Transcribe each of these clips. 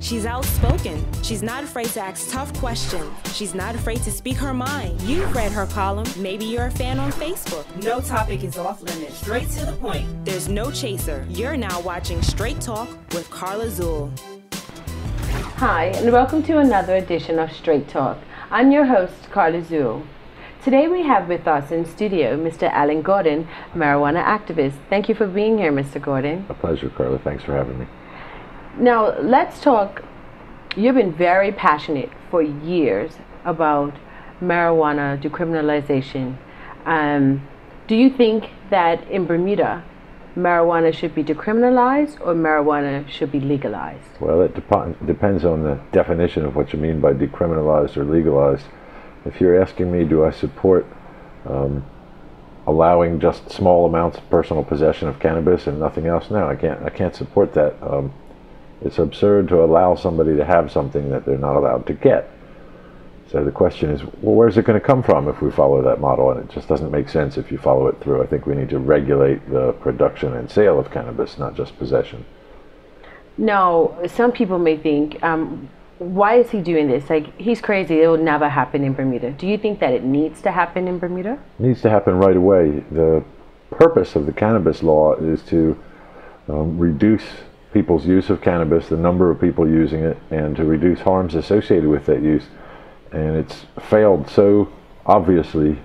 She's outspoken. She's not afraid to ask tough questions. She's not afraid to speak her mind. You've read her column. Maybe you're a fan on Facebook. No topic is off limits. Straight to the point. There's no chaser. You're now watching Straight Talk with Carla Zuill. Hi, and welcome to another edition of Straight Talk. I'm your host, Carla Zuill. Today we have with us in studio Mr. Alan Gordon, marijuana activist. Thank you for being here, Mr. Gordon. A pleasure, Carla. Thanks for having me. Now, let's talk. You've been very passionate for years about marijuana decriminalization. Do you think that in Bermuda, marijuana should be decriminalized or marijuana should be legalized? Well, it depends on the definition of what you mean by decriminalized or legalized. If you're asking me, do I support allowing just small amounts of personal possession of cannabis and nothing else? No, I can't support that. It's absurd to allow somebody to have something that they're not allowed to get. So the question is, well, where's it going to come from if we follow that model? And it just doesn't make sense if you follow it through. I think we need to regulate the production and sale of cannabis, not just possession. Now, some people may think, why is he doing this? Like, he's crazy. It will never happen in Bermuda. Do you think that it needs to happen in Bermuda? It needs to happen right away. The purpose of the cannabis law is to reduce people's use of cannabis, the number of people using it, and to reduce harms associated with that use. And it's failed so obviously.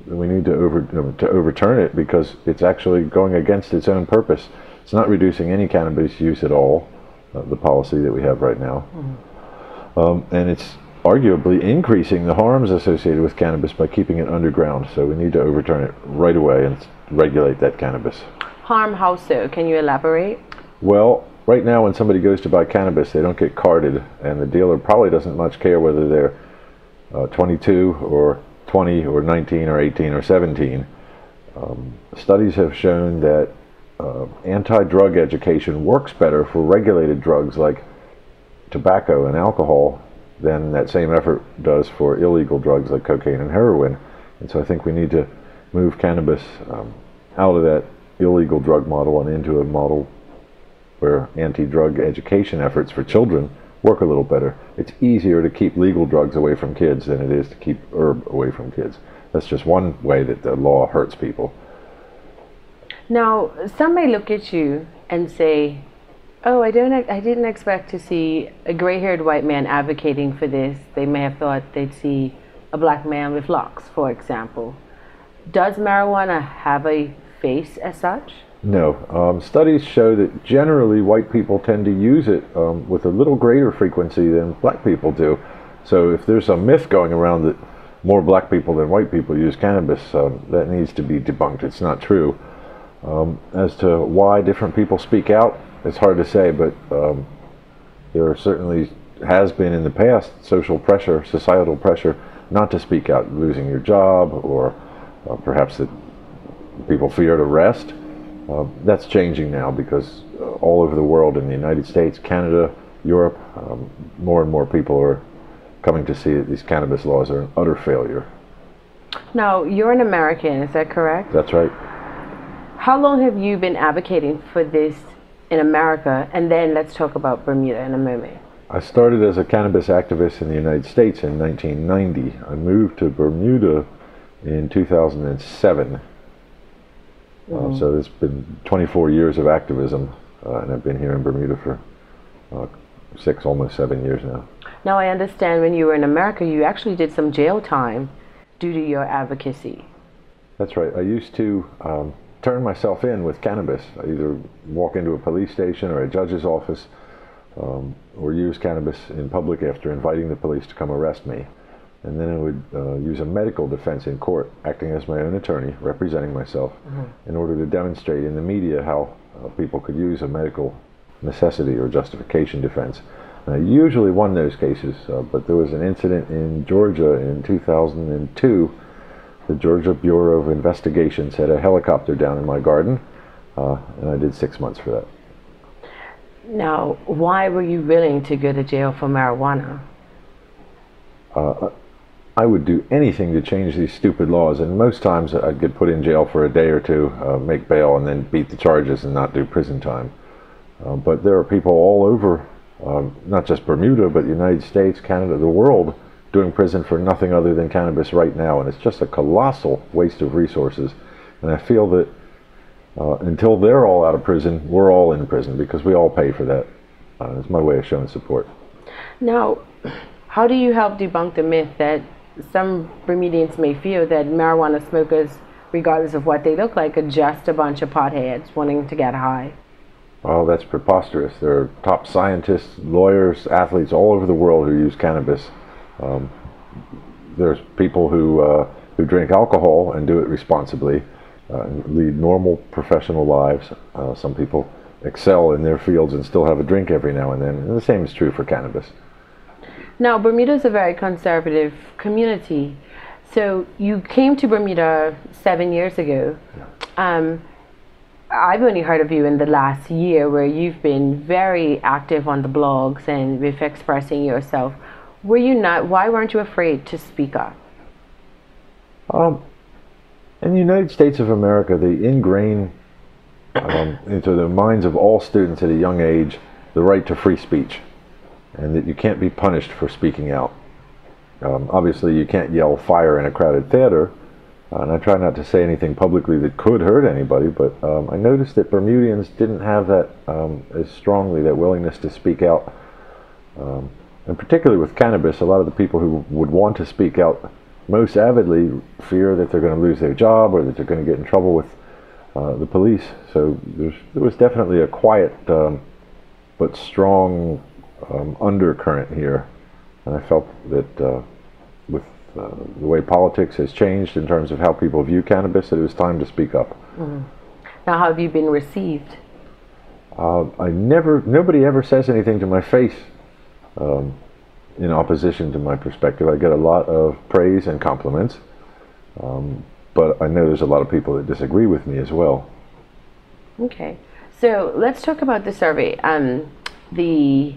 We need to overturn it because it's actually going against its own purpose. It's not reducing any cannabis use at all. The policy that we have right now. And it's arguably increasing the harms associated with cannabis by keeping it underground. So we need to overturn it right away and regulate that cannabis. Harm, how so? Can you elaborate? Well, right now when somebody goes to buy cannabis, they don't get carded, and the dealer probably doesn't much care whether they're 22 or 20 or 19 or 18 or 17. Studies have shown that anti-drug education works better for regulated drugs like tobacco and alcohol than that same effort does for illegal drugs like cocaine and heroin. And so I think we need to move cannabis out of that illegal drug model and into a model where anti-drug education efforts for children work a little better. It's easier to keep legal drugs away from kids than it is to keep herb away from kids. That's just one way that the law hurts people. Now, some may look at you and say, oh, I didn't expect to see a gray-haired white man advocating for this. They may have thought they'd see a black man with locks, for example. Does marijuana have a face as such? No. Studies show that generally white people tend to use it with a little greater frequency than black people do. So if there's a myth going around that more black people than white people use cannabis, that needs to be debunked. It's not true. As to why different people speak out, it's hard to say, but there certainly has been in the past social pressure, societal pressure not to speak out, losing your job, or perhaps that people feared arrest. That's changing now because all over the world, in the United States, Canada, Europe, more and more people are coming to see that these cannabis laws are an utter failure. Now, you're an American, is that correct? That's right. How long have you been advocating for this in America? And then let's talk about Bermuda in a moment. I started as a cannabis activist in the United States in 1990. I moved to Bermuda in 2007. So it's been 24 years of activism, and I've been here in Bermuda for 6, almost 7 years now. Now, I understand when you were in America, you actually did some jail time due to your advocacy. That's right. I used to turn myself in with cannabis. I either walk into a police station or a judge's office or use cannabis in public after inviting the police to come arrest me. And then I would use a medical defense in court, acting as my own attorney, representing myself, in order to demonstrate in the media how people could use a medical necessity or justification defense. And I usually won those cases, but there was an incident in Georgia in 2002. The Georgia Bureau of Investigations had a helicopter down in my garden, and I did 6 months for that. Now, why were you willing to go to jail for marijuana? I would do anything to change these stupid laws, and most times I'd get put in jail for a day or two, make bail, and then beat the charges and not do prison time. But there are people all over not just Bermuda, but the United States, Canada, the world, doing prison for nothing other than cannabis right now. And it's just a colossal waste of resources. And I feel that until they're all out of prison, we're all in prison, because we all pay for that. It's my way of showing support. Now, how do you help debunk the myth that some Bermudians may feel that marijuana smokers, regardless of what they look like, are just a bunch of potheads wanting to get high? Oh, that's preposterous. There are top scientists, lawyers, athletes all over the world who use cannabis. There's people who drink alcohol and do it responsibly, lead normal professional lives. Some people excel in their fields and still have a drink every now and then. And the same is true for cannabis. Now, Bermuda is a very conservative community. So you came to Bermuda 7 years ago. I've only heard of you in the last year, where you've been very active on the blogs and with expressing yourself. Were you not? Why weren't you afraid to speak up? In the United States of America, they ingrain into the minds of all students at a young age the right to free speech, and that you can't be punished for speaking out. Obviously, you can't yell fire in a crowded theater, and I try not to say anything publicly that could hurt anybody, but I noticed that Bermudians didn't have that as strongly, that willingness to speak out. And particularly with cannabis, a lot of the people who would want to speak out most avidly fear that they're going to lose their job, or that they're going to get in trouble with the police. So there was definitely a quiet but strong undercurrent here. And I felt that with the way politics has changed in terms of how people view cannabis, that it was time to speak up. Mm-hmm. Now, how have you been received? Nobody ever says anything to my face in opposition to my perspective. I get a lot of praise and compliments, but I know there's a lot of people that disagree with me as well. Okay, so let's talk about the survey. The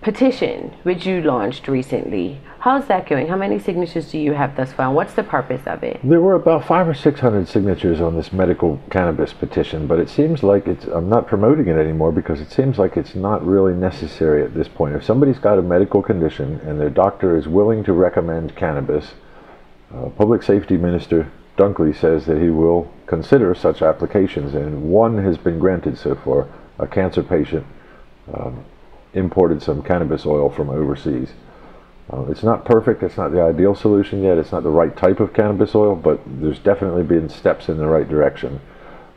petition which you launched recently, how's that going? How many signatures do you have thus far? What's the purpose of it? There were about 500 or 600 signatures on this medical cannabis petition, but it seems like I'm not promoting it anymore, because it seems like it's not really necessary at this point. If somebody's got a medical condition and their doctor is willing to recommend cannabis, Public Safety Minister Dunkley says that he will consider such applications, and one has been granted so far. A cancer patient imported some cannabis oil from overseas. It's not perfect, it's not the ideal solution yet, it's not the right type of cannabis oil, but there's definitely been steps in the right direction.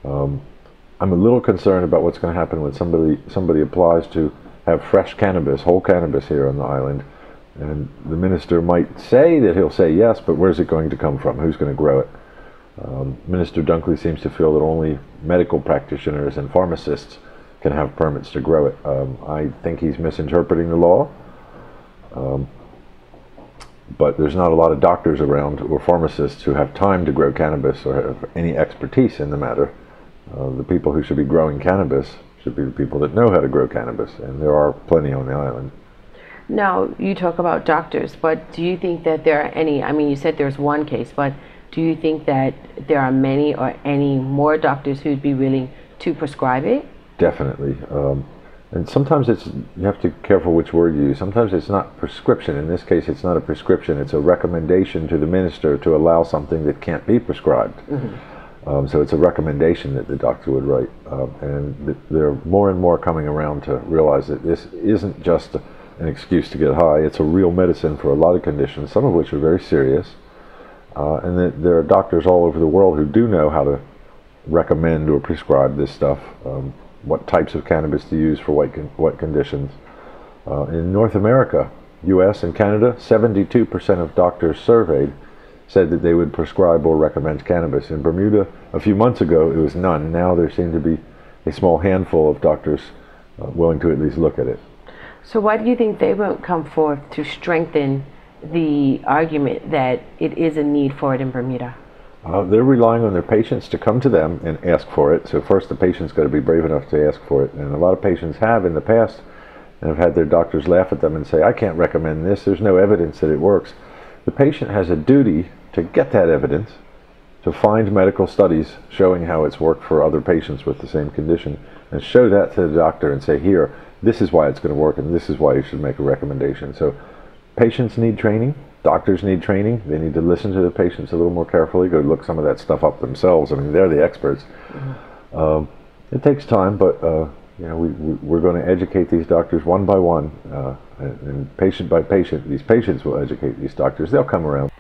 I'm a little concerned about what's going to happen when somebody applies to have fresh cannabis, whole cannabis here on the island, and the minister might say that he'll say yes, but where's it going to come from? Who's going to grow it? Minister Dunkley seems to feel that only medical practitioners and pharmacists can have permits to grow it. I think he's misinterpreting the law, but there's not a lot of doctors around or pharmacists who have time to grow cannabis or have any expertise in the matter. The people who should be growing cannabis should be the people that know how to grow cannabis, and there are plenty on the island. Now, you talk about doctors, but do you think that there are any, I mean, you said there's one case, but do you think that there are many or any more doctors who'd be willing to prescribe it? Definitely. And sometimes you have to be careful which word you use. Sometimes it's not prescription. In this case, it's not a prescription. It's a recommendation to the minister to allow something that can't be prescribed. Mm-hmm. So it's a recommendation that the doctor would write. And there are more and more coming around to realize that this isn't just an excuse to get high. It's a real medicine for a lot of conditions, some of which are very serious. And that there are doctors all over the world who do know how to recommend or prescribe this stuff. What types of cannabis to use for what conditions. In North America, US and Canada, 72% of doctors surveyed said that they would prescribe or recommend cannabis. In Bermuda, a few months ago, it was none. Now there seem to be a small handful of doctors willing to at least look at it. So why do you think they won't come forth to strengthen the argument that it is a need for it in Bermuda? They're relying on their patients to come to them and ask for it. So first the patient's got to be brave enough to ask for it. And a lot of patients have in the past and have had their doctors laugh at them and say, I can't recommend this. There's no evidence that it works. The patient has a duty to get that evidence, to find medical studies showing how it's worked for other patients with the same condition, and show that to the doctor and say, here, this is why it's going to work, and this is why you should make a recommendation. So patients need training, doctors need training, they need to listen to the patients a little more carefully, go look some of that stuff up themselves. I mean, they're the experts. It takes time, but you know, we're going to educate these doctors one by one, and patient by patient. These patients will educate these doctors. They'll come around.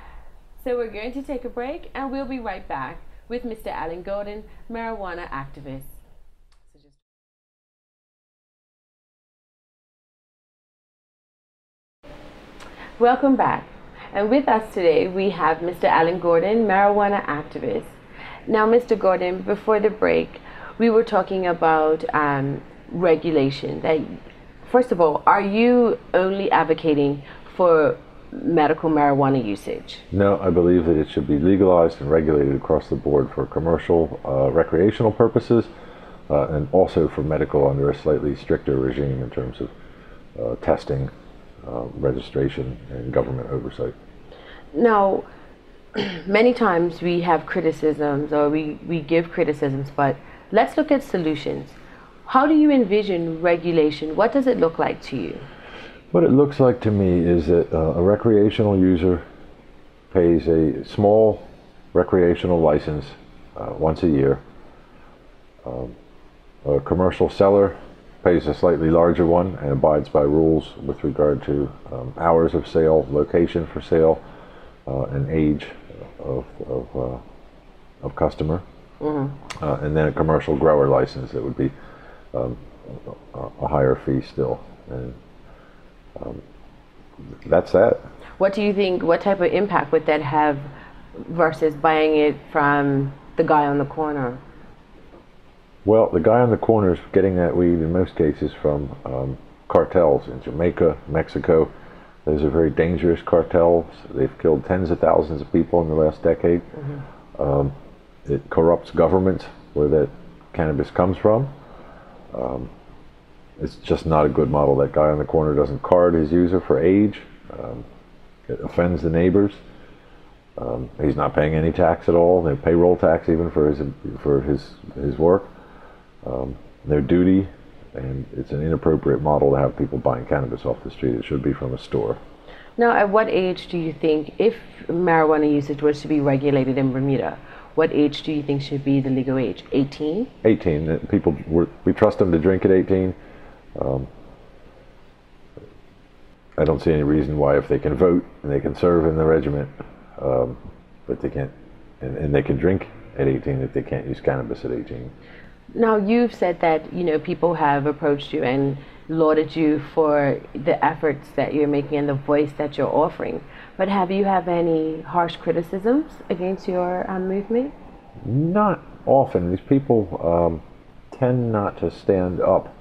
So we're going to take a break, and we'll be right back with Mr. Alan Gordon, marijuana activist. Welcome back. And with us today, we have Mr. Alan Gordon, marijuana activist. Now, Mr. Gordon, before the break, we were talking about regulation. That, first of all, are you only advocating for medical marijuana usage? No, I believe that it should be legalized and regulated across the board for commercial, recreational purposes, and also for medical under a slightly stricter regime in terms of testing, registration, and government oversight. Now, many times we have criticisms, or we give criticisms, but let's look at solutions. How do you envision regulation? What does it look like to you? What it looks like to me is that a recreational user pays a small recreational license once a year. A commercial seller pays a slightly larger one and abides by rules with regard to hours of sale, location for sale, and age of customer. And then a commercial grower license that would be a higher fee still. And that's that. What do you think, what type of impact would that have versus buying it from the guy on the corner? Well, the guy on the corner is getting that weed in most cases from cartels in Jamaica, Mexico. Those are very dangerous cartels. They've killed tens of thousands of people in the last decade. It corrupts governments where that cannabis comes from. It's just not a good model. That guy on the corner doesn't card his user for age. It offends the neighbors. He's not paying any tax at all. No payroll tax even for his work. No duty, and it's an inappropriate model to have people buying cannabis off the street. It should be from a store. Now, at what age do you think, if marijuana usage was to be regulated in Bermuda, what age do you think should be the legal age? 18? 18. People, we trust them to drink at 18. I don't see any reason why, if they can vote and they can serve in the regiment, but they can't, and they can drink at 18, that they can't use cannabis at 18. Now, you've said that, you know, people have approached you and lauded you for the efforts that you're making and the voice that you're offering. But have you had any harsh criticisms against your movement? Not often. These people tend not to stand up.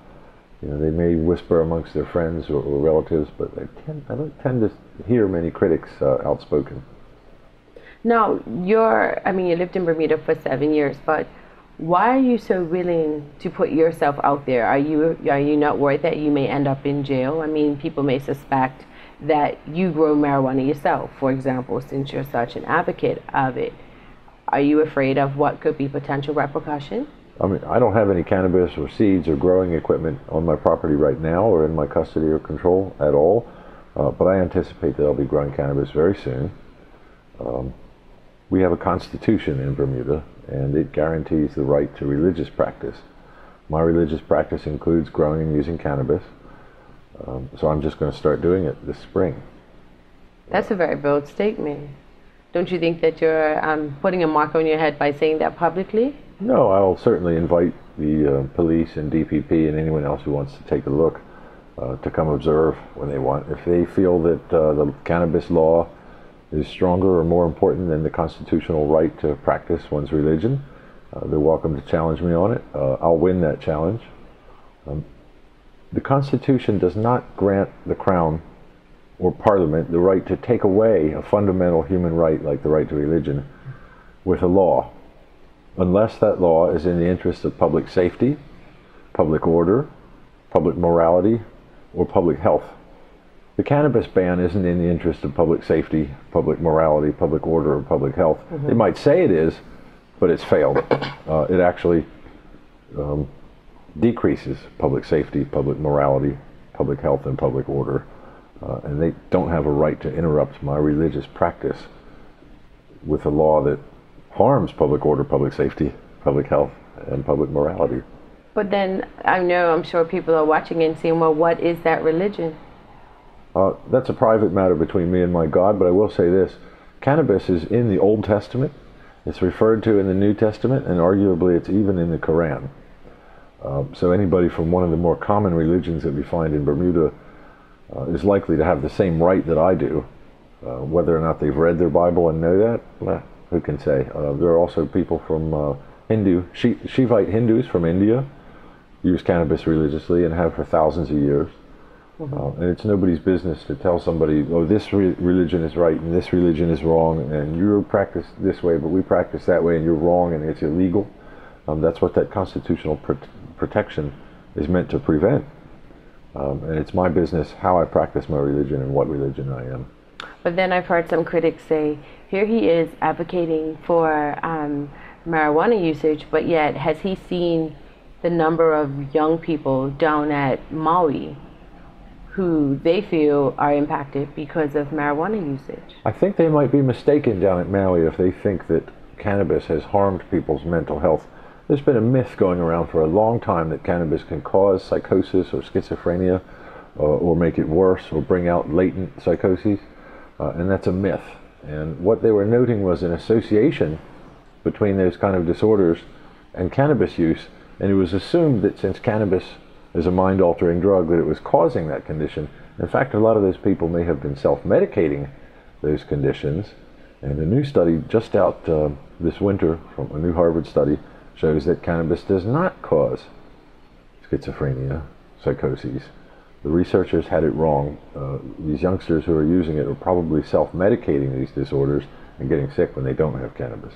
You know, they may whisper amongst their friends or relatives, but I don't tend to hear many critics outspoken. Now, you lived in Bermuda for 7 years, but why are you so willing to put yourself out there? Are you not worried that you may end up in jail? I mean, people may suspect that you grow marijuana yourself, for example, since you're such an advocate of it. Are you afraid of what could be potential repercussions? I mean, I don't have any cannabis or seeds or growing equipment on my property right now or in my custody or control at all, but I anticipate that I'll be growing cannabis very soon. We have a constitution in Bermuda, and it guarantees the right to religious practice. My religious practice includes growing and using cannabis, so I'm just going to start doing it this spring. That's a very bold statement. Don't you think that you're putting a mark on your head by saying that publicly? No, I'll certainly invite the police and DPP and anyone else who wants to take a look to come observe when they want. If they feel that the cannabis law is stronger or more important than the constitutional right to practice one's religion, they're welcome to challenge me on it. I'll win that challenge. The Constitution does not grant the Crown or Parliament the right to take away a fundamental human right like the right to religion with a law, unless that law is in the interest of public safety, public order, public morality, or public health. The cannabis ban isn't in the interest of public safety, public morality, public order, or public health. They might say it is, but it's failed. It actually decreases public safety, public morality, public health, and public order. And they don't have a right to interrupt my religious practice with a law that harms public order, public safety, public health, and public morality. But then I'm sure people are watching and saying, well, what is that religion? That's a private matter between me and my God, but I will say this. Cannabis is in the Old Testament, it's referred to in the New Testament, and arguably it's even in the Quran. So anybody from one of the more common religions that we find in Bermuda is likely to have the same right that I do. Whether or not they've read their Bible and know that, well, who can say? There are also people from Shivite Hindus from India use cannabis religiously and have for thousands of years. And it's nobody's business to tell somebody, oh, this religion is right and this religion is wrong, and you practice this way, but we practice that way, and you're wrong, and it's illegal. That's what that constitutional protection is meant to prevent. And it's my business how I practice my religion and what religion I am. But then I've heard some critics say, here he is advocating for marijuana usage, but yet has he seen the number of young people down at Maui who they feel are impacted because of marijuana usage? I think they might be mistaken down at Maui if they think that cannabis has harmed people's mental health. There's been a myth going around for a long time that cannabis can cause psychosis or schizophrenia or make it worse or bring out latent psychoses, and that's a myth. And what they were noting was an association between those kind of disorders and cannabis use, and it was assumed that since cannabis is a mind-altering drug that it was causing that condition. In fact, a lot of those people may have been self-medicating those conditions, and a new study just out this winter from a new Harvard study shows that cannabis does not cause schizophrenia, psychoses. The researchers had it wrong. These youngsters who are using it are probably self-medicating these disorders and getting sick when they don't have cannabis.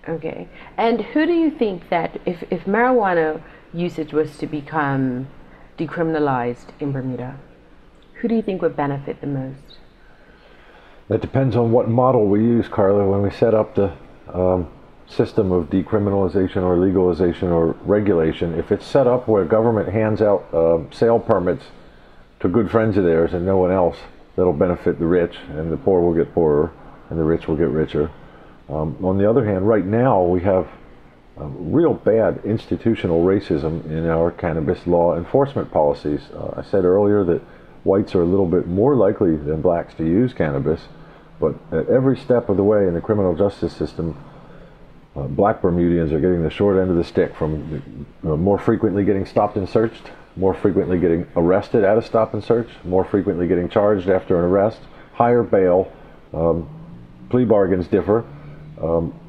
Okay. And who do you think that if marijuana usage was to become decriminalized in Bermuda, who do you think would benefit the most? That depends on what model we use, Carla. When we set up the system of decriminalization or legalization or regulation, if it's set up where government hands out sale permits to good friends of theirs and no one else, that'll benefit the rich, and the poor will get poorer and the rich will get richer. On the other hand, right now we have real bad institutional racism in our cannabis law enforcement policies. I said earlier that whites are a little bit more likely than blacks to use cannabis, but at every step of the way in the criminal justice system, black Bermudians are getting the short end of the stick, from more frequently getting stopped and searched, more frequently getting arrested at a stop and search, more frequently getting charged after an arrest, higher bail, plea bargains differ,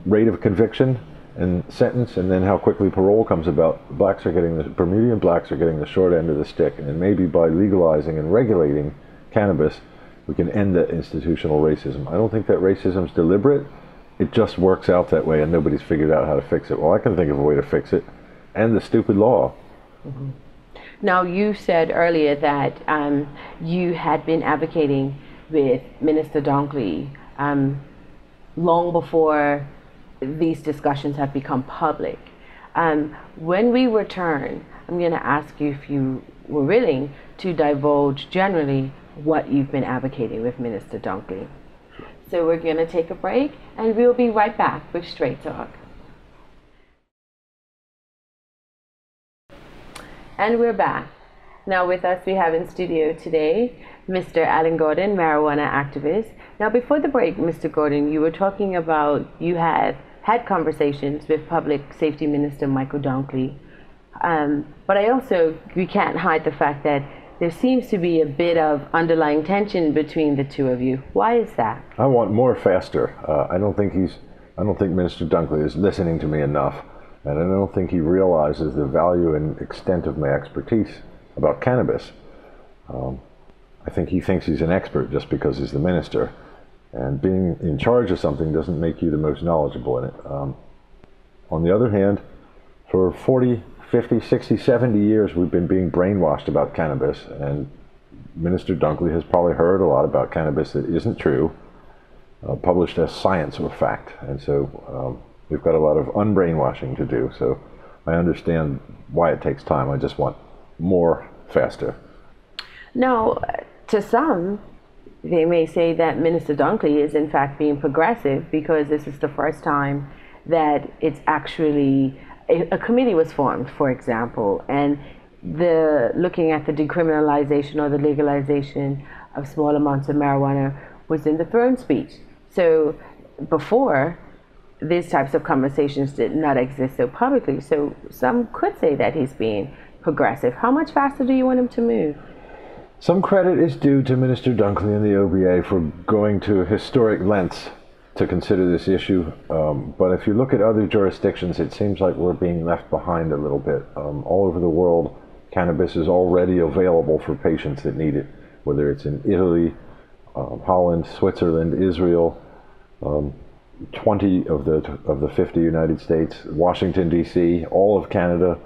rate of conviction and sentence, and then how quickly parole comes about. Bermudian blacks are getting the short end of the stick, and maybe by legalizing and regulating cannabis, we can end that institutional racism. I don't think that racism is deliberate. It just works out that way, and nobody's figured out how to fix it. Well, I can think of a way to fix it, and the stupid law. Mm-hmm. Now, you said earlier that you had been advocating with Minister Dunkley long before these discussions have become public. When we return, I'm going to ask you if you were willing to divulge generally what you've been advocating with Minister Dunkley. So we're going to take a break, and we'll be right back with Straight Talk. And we're back. Now with us we have in studio today Mr. Alan Gordon, marijuana activist. Now before the break, Mr. Gordon, you were talking about you have had conversations with Public Safety Minister Michael Dunkley. But we can't hide the fact that there seems to be a bit of underlying tension between the two of you. Why is that? I want more faster. I don't think Minister Dunkley is listening to me enough, and I don't think he realizes the value and extent of my expertise about cannabis. I think he thinks he's an expert just because he's the minister, and being in charge of something doesn't make you the most knowledgeable in it. On the other hand, for 40, 50, 60, 70 years we've been being brainwashed about cannabis, and Minister Dunkley has probably heard a lot about cannabis that isn't true, published as science or fact, and so we've got a lot of unbrainwashing to do. So I understand why it takes time. I just want more faster. Now, to some, they may say that Minister Dunkley is in fact being progressive because this is the first time that it's actually a committee was formed, for example, and looking at the decriminalization or the legalization of small amounts of marijuana was in the throne speech. So before, these types of conversations did not exist so publicly. So some could say that he's being progressive. How much faster do you want him to move? Some credit is due to Minister Dunkley and the OBA for going to historic lengths to consider this issue. But if you look at other jurisdictions, it seems like we're being left behind a little bit. All over the world, cannabis is already available for patients that need it, whether it's in Italy, Holland, Switzerland, Israel, 20 of the 50 United States, Washington, D.C., all of Canada.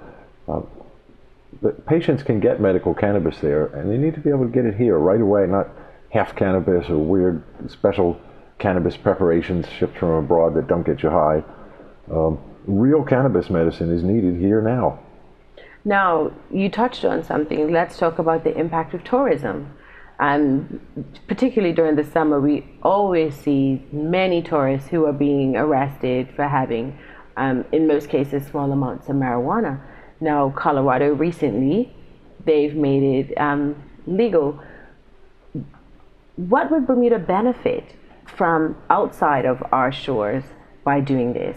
The patients can get medical cannabis there, and they need to be able to get it here right away, not half cannabis or weird special cannabis preparations shipped from abroad that don't get you high. Real cannabis medicine is needed here now. Now, you touched on something. Let's talk about the impact of tourism. Particularly during the summer, we always see many tourists who are being arrested for having, in most cases, small amounts of marijuana. Now, Colorado recently, they've made it legal. What would Bermuda benefit from outside of our shores by doing this?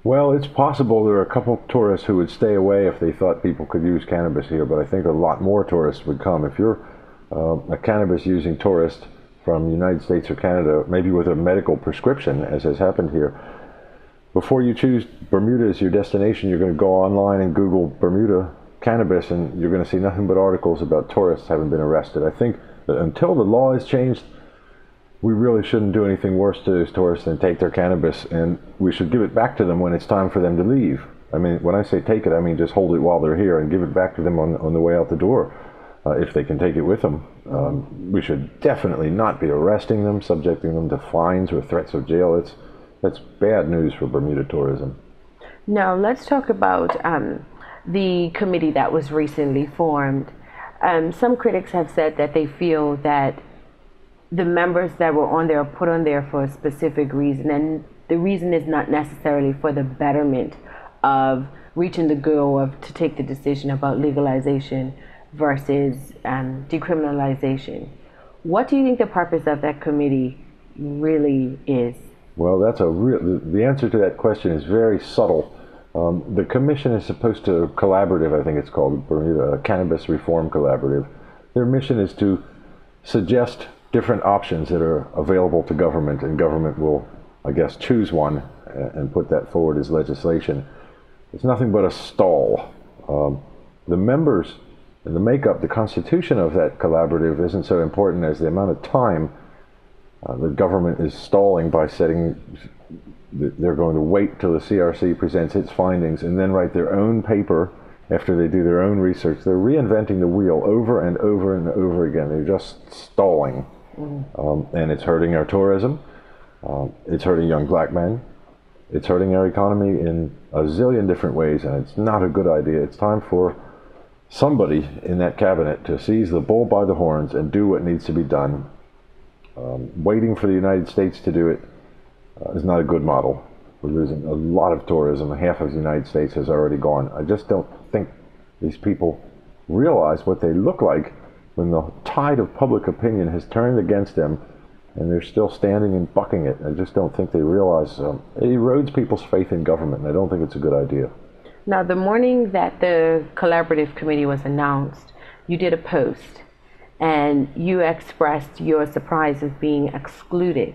Well, it's possible there are a couple of tourists who would stay away if they thought people could use cannabis here, but I think a lot more tourists would come. If you're a cannabis using tourist from the United States or Canada, maybe with a medical prescription, as has happened here, before you choose Bermuda as your destination, you're going to go online and Google Bermuda cannabis, and you're going to see nothing but articles about tourists having been arrested. I think that until the law is changed, we really shouldn't do anything worse to those tourists than take their cannabis, and we should give it back to them when it's time for them to leave. I mean, when I say take it, I mean just hold it while they're here and give it back to them on the way out the door, if they can take it with them. We should definitely not be arresting them, subjecting them to fines or threats of jail. That's bad news for Bermuda tourism. Now, let's talk about the committee that was recently formed. Some critics have said that they feel that the members that were on there are put on there for a specific reason, and the reason is not necessarily for the betterment of reaching the goal of to take the decision about legalization versus decriminalization. What do you think the purpose of that committee really is? Well, the answer to that question is very subtle. The commission is supposed to collaborative, I think it's called, Bermuda Cannabis Reform Collaborative. Their mission is to suggest different options that are available to government, and government will, I guess, choose one and put that forward as legislation. It's nothing but a stall. The members and the makeup, the constitution of that collaborative isn't so important as the amount of time the government is stalling by setting, they're going to wait till the CRC presents its findings and then write their own paper after they do their own research. They're reinventing the wheel over and over and over again. They're just stalling. And it's hurting our tourism. It's hurting young black men. It's hurting our economy in a zillion different ways, and it's not a good idea. It's time for somebody in that cabinet to seize the bull by the horns and do what needs to be done. Waiting for the United States to do it is not a good model. We're losing a lot of tourism. Half of the United States has already gone. I just don't think these people realize what they look like when the tide of public opinion has turned against them and they're still standing and bucking it. I just don't think they realize it erodes people's faith in government, and I don't think it's a good idea. Now, the morning that the collaborative committee was announced, you did a post and you expressed your surprise of being excluded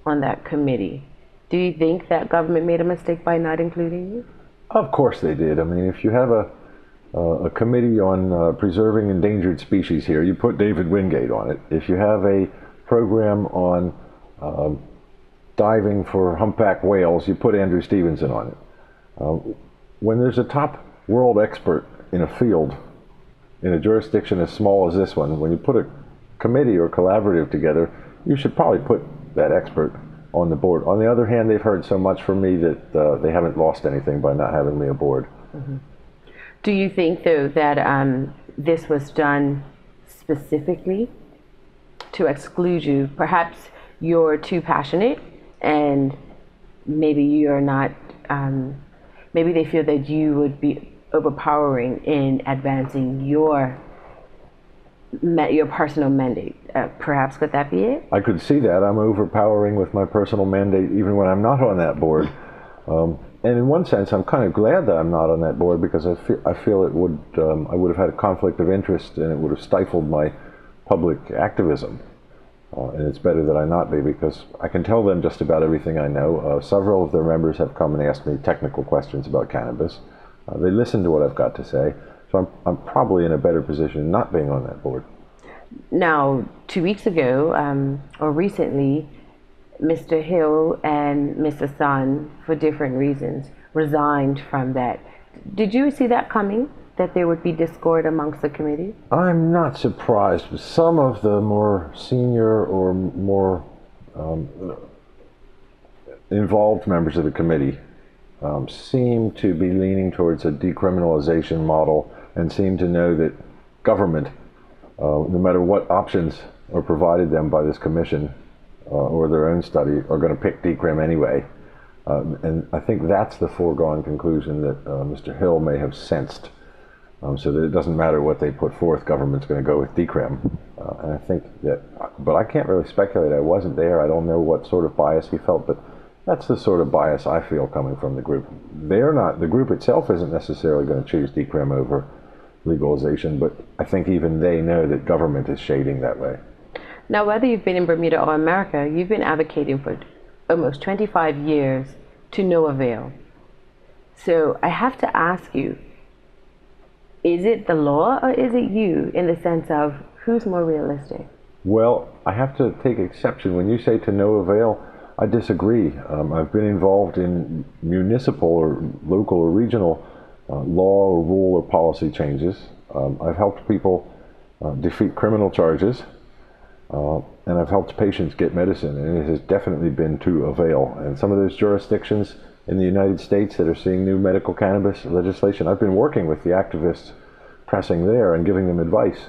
on that committee. Do you think that government made a mistake by not including you? Of course they did. I mean, if you have a committee on preserving endangered species here, you put David Wingate on it. If you have a program on diving for humpback whales, you put Andrew Stevenson on it. When there's a top world expert in a field, in a jurisdiction as small as this one, when you put a committee or collaborative together, you should probably put that expert on the board. On the other hand, they've heard so much from me that they haven't lost anything by not having me aboard. Do you think, though, that this was done specifically to exclude you? Perhaps you're too passionate and maybe you're not, maybe they feel that you would be overpowering in advancing your personal mandate. Perhaps could that be it? I could see that. I'm overpowering with my personal mandate even when I'm not on that board. And in one sense, I'm kind of glad that I'm not on that board because I feel it would I would have had a conflict of interest and it would have stifled my public activism. And it's better that I not be because I can tell them just about everything I know. Several of their members have come and asked me technical questions about cannabis. They listen to what I've got to say. So I'm probably in a better position not being on that board. Now, 2 weeks ago, or recently, Mr. Hill and Mr. Sun, for different reasons, resigned from that. Did you see that coming, that there would be discord amongst the committee? I'm not surprised. Some of the more senior or more involved members of the committee seem to be leaning towards a decriminalization model and seem to know that government, no matter what options are provided them by this commission or their own study, are going to pick decrim anyway. And I think that's the foregone conclusion that Mr. Hill may have sensed, so that it doesn't matter what they put forth, government's going to go with decrim. And I think that, but I can't really speculate. I wasn't there. I don't know what sort of bias he felt, but that's the sort of bias I feel coming from the group. The group itself isn't necessarily going to choose decrim over legalization, but I think even they know that government is shading that way. Now, whether you've been in Bermuda or America, you've been advocating for almost 25 years to no avail. So I have to ask you, is it the law or is it you, in the sense of who's more realistic? Well, I have to take exception. When you say to no avail, I disagree. I've been involved in municipal or local or regional law or rule or policy changes. I've helped people defeat criminal charges, and I've helped patients get medicine, and it has definitely been to avail. And some of those jurisdictions in the United States that are seeing new medical cannabis legislation, I've been working with the activists pressing there and giving them advice.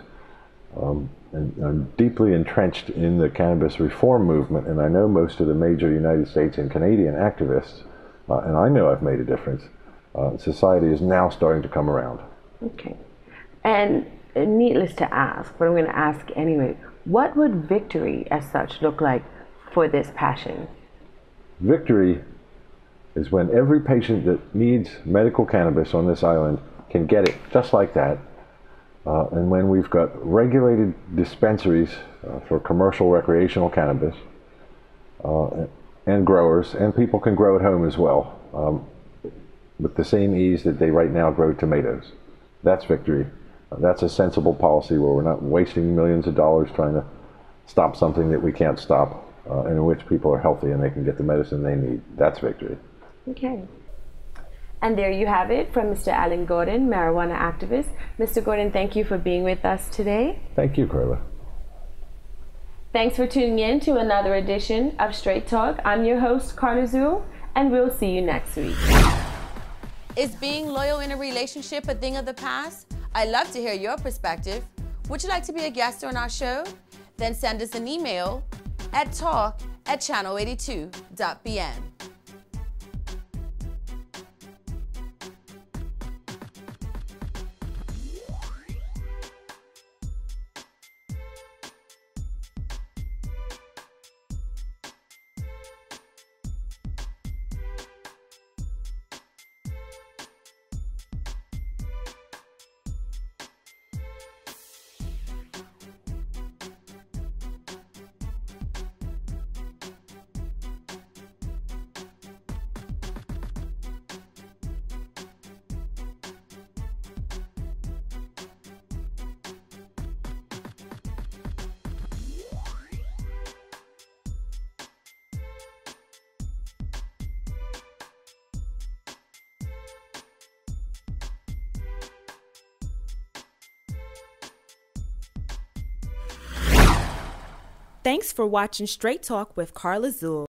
And I'm deeply entrenched in the cannabis reform movement, and I know most of the major United States and Canadian activists, and I know I've made a difference. Society is now starting to come around. Okay. And needless to ask, but I'm going to ask anyway, what would victory as such look like for this passion? Victory is when every patient that needs medical cannabis on this island can get it just like that. And when we've got regulated dispensaries for commercial recreational cannabis and growers, and people can grow at home as well with the same ease that they right now grow tomatoes. That's victory. That's a sensible policy where we're not wasting millions of dollars trying to stop something that we can't stop, and in which people are healthy and they can get the medicine they need. That's victory. Okay. And there you have it from Mr. Alan Gordon, marijuana activist. Mr. Gordon, thank you for being with us today. Thank you, Carla. Thanks for tuning in to another edition of Straight Talk. I'm your host, Carla Zuill, and we'll see you next week. Is being loyal in a relationship a thing of the past? I'd love to hear your perspective. Would you like to be a guest on our show? Then send us an email at talk@channel82.bn. Thanks for watching Straight Talk with Carla Zuill.